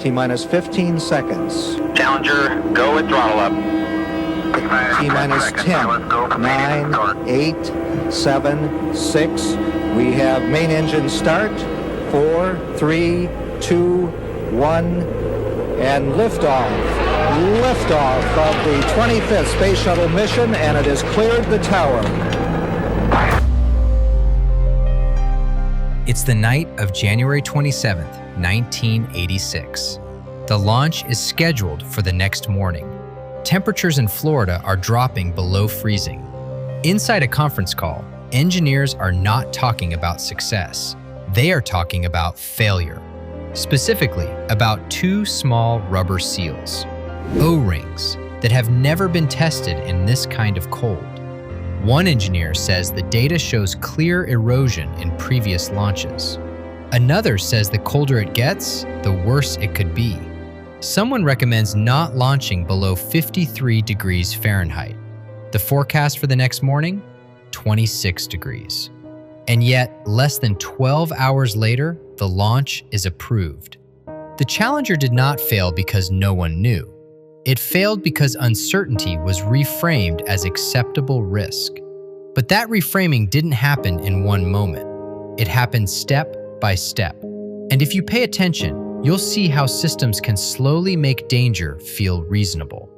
T-minus 15 seconds. Challenger, go with throttle up. T-minus 10, 9, 8, 7, 6. We have main engine start. 4, 3, 2, 1, and liftoff. Liftoff of the 25th Space Shuttle mission, and it has cleared the tower. It's the night of January 27th, 1986. The launch is scheduled for the next morning. Temperatures in Florida are dropping below freezing. Inside a conference call, engineers are not talking about success. They are talking about failure. Specifically, about two small rubber seals, O-rings, that have never been tested in this kind of cold. One engineer says the data shows clear erosion in previous launches. Another says the colder it gets, the worse it could be. Someone recommends not launching below 53 degrees Fahrenheit. The forecast for the next morning? 26 degrees. And yet, less than 12 hours later, the launch is approved. The Challenger did not fail because no one knew. It failed because uncertainty was reframed as acceptable risk. But that reframing didn't happen in one moment. It happened step by step. And if you pay attention, you'll see how systems can slowly make danger feel reasonable.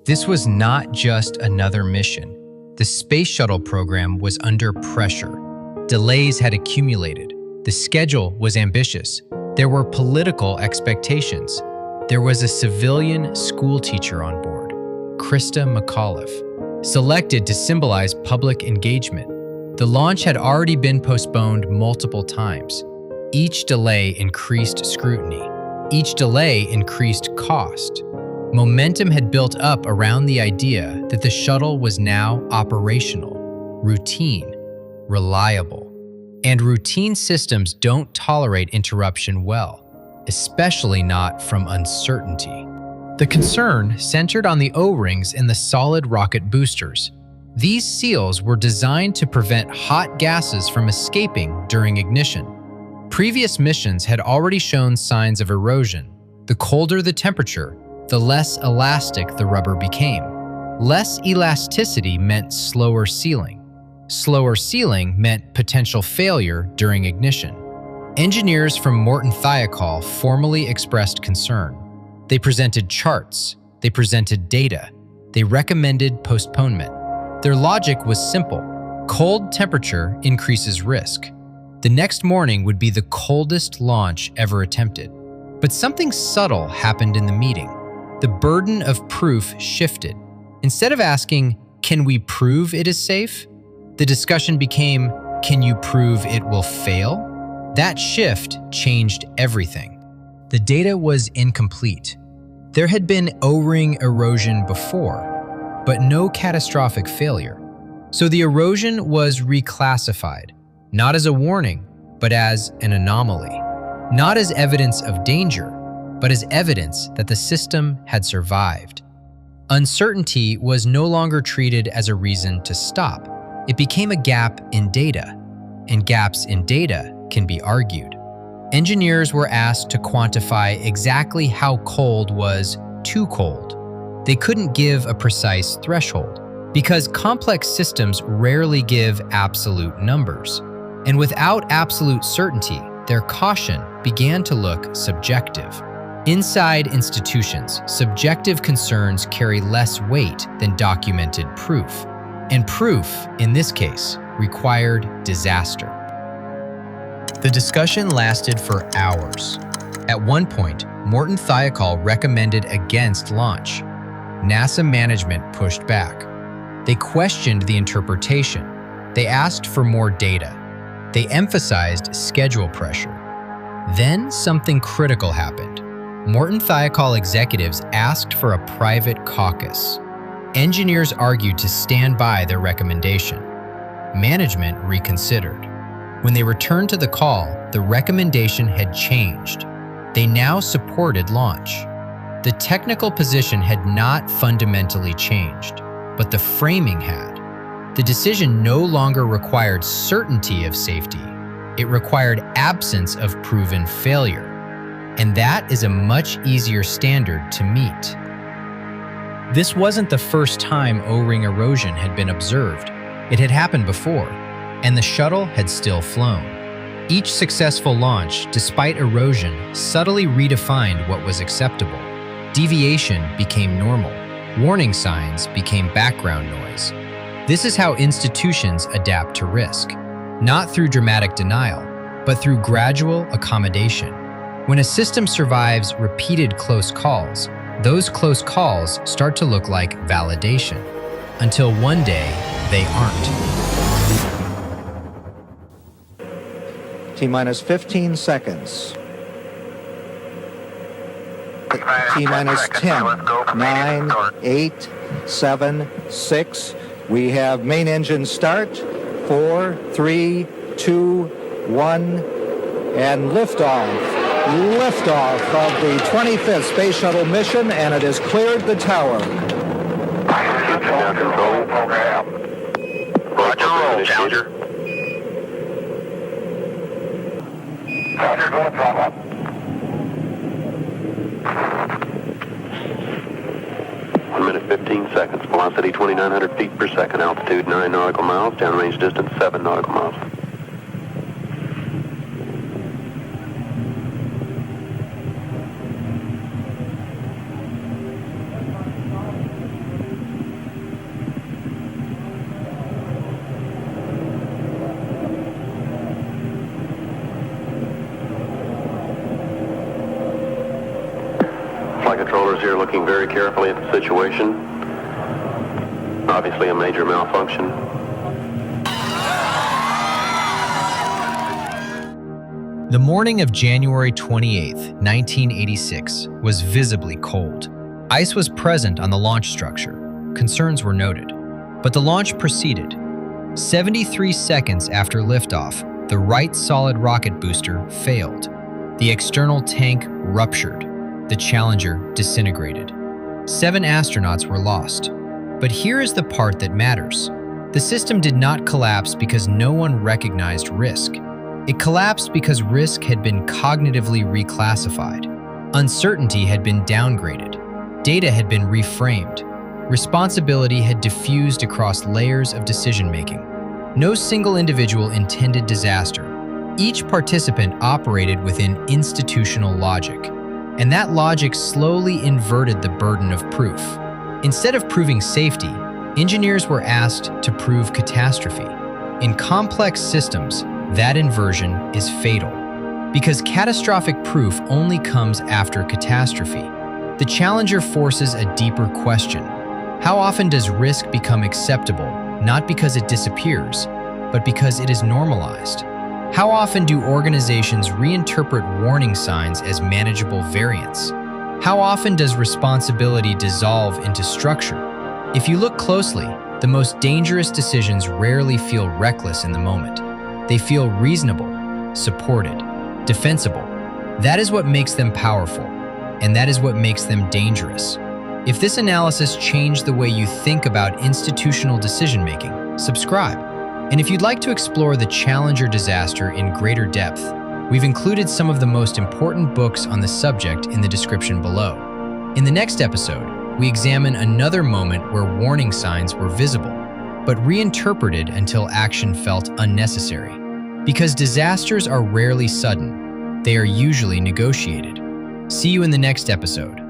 This was not just another mission. The Space Shuttle program was under pressure. Delays had accumulated. The schedule was ambitious. There were political expectations. There was a civilian school teacher on board, Krista McAuliffe, selected to symbolize public engagement. The launch had already been postponed multiple times. Each delay increased scrutiny. Each delay increased cost. Momentum had built up around the idea that the shuttle was now operational, routine, reliable. And routine systems don't tolerate interruption well, especially not from uncertainty. The concern centered on the O-rings in the solid rocket boosters. These seals were designed to prevent hot gases from escaping during ignition. Previous missions had already shown signs of erosion. The colder the temperature, the less elastic the rubber became. Less elasticity meant slower sealing. Slower sealing meant potential failure during ignition. Engineers from Morton Thiokol formally expressed concern. They presented charts. They presented data. They recommended postponement. Their logic was simple. Cold temperature increases risk. The next morning would be the coldest launch ever attempted. But something subtle happened in the meeting. The burden of proof shifted. Instead of asking, "Can we prove it is safe?" the discussion became, "Can you prove it will fail?" That shift changed everything. The data was incomplete. There had been O-ring erosion before, but no catastrophic failure. So the erosion was reclassified, not as a warning, but as an anomaly. Not as evidence of danger, but as evidence that the system had survived. Uncertainty was no longer treated as a reason to stop. It became a gap in data, and gaps in data can be argued. Engineers were asked to quantify exactly how cold was too cold. They couldn't give a precise threshold, because complex systems rarely give absolute numbers. And without absolute certainty, their caution began to look subjective. Inside institutions, subjective concerns carry less weight than documented proof. And proof, in this case, required disaster. The discussion lasted for hours. At one point, Morton Thiokol recommended against launch. NASA management pushed back. They questioned the interpretation. They asked for more data. They emphasized schedule pressure. Then something critical happened. Morton Thiokol executives asked for a private caucus. Engineers argued to stand by their recommendation. Management reconsidered. When they returned to the call, the recommendation had changed. They now supported launch. The technical position had not fundamentally changed, but the framing had. The decision no longer required certainty of safety. It required absence of proven failure. And that is a much easier standard to meet. This wasn't the first time O-ring erosion had been observed. It had happened before, and the shuttle had still flown. Each successful launch, despite erosion, subtly redefined what was acceptable. Deviation became normal. Warning signs became background noise. This is how institutions adapt to risk, not through dramatic denial, but through gradual accommodation. When a system survives repeated close calls, those close calls start to look like validation, until one day they aren't. T-minus 15 seconds. T-minus 10, 9, 8, 7, 6. We have main engine start. 4, 3, 2, 1, and liftoff. Liftoff of the 25th Space Shuttle mission, and it has cleared the tower. Control program. Roger, roll, Challenger. Challenger, go and drop up. One minute, 15 seconds. Velocity 2,900 feet per second. Altitude 9 nautical miles. Downrange distance 7 nautical miles. Flight controllers here looking very carefully at the situation. Obviously a major malfunction. The morning of January 28, 1986, was visibly cold. Ice was present on the launch structure. Concerns were noted. But the launch proceeded. 73 seconds after liftoff, the right solid rocket booster failed. The external tank ruptured. The Challenger disintegrated. 7 astronauts were lost. But here is the part that matters. The system did not collapse because no one recognized risk. It collapsed because risk had been cognitively reclassified. Uncertainty had been downgraded. Data had been reframed. Responsibility had diffused across layers of decision-making. No single individual intended disaster. Each participant operated within institutional logic. And that logic slowly inverted the burden of proof. Instead of proving safety, engineers were asked to prove catastrophe. In complex systems, that inversion is fatal. Because catastrophic proof only comes after catastrophe. The Challenger forces a deeper question. How often does risk become acceptable, not because it disappears, but because it is normalized? How often do organizations reinterpret warning signs as manageable variants? How often does responsibility dissolve into structure? If you look closely, the most dangerous decisions rarely feel reckless in the moment. They feel reasonable, supported, defensible. That is what makes them powerful, and that is what makes them dangerous. If this analysis changed the way you think about institutional decision-making, subscribe. And if you'd like to explore the Challenger disaster in greater depth, we've included some of the most important books on the subject in the description below. In the next episode, we examine another moment where warning signs were visible, but reinterpreted until action felt unnecessary. Because disasters are rarely sudden, they are usually negotiated. See you in the next episode.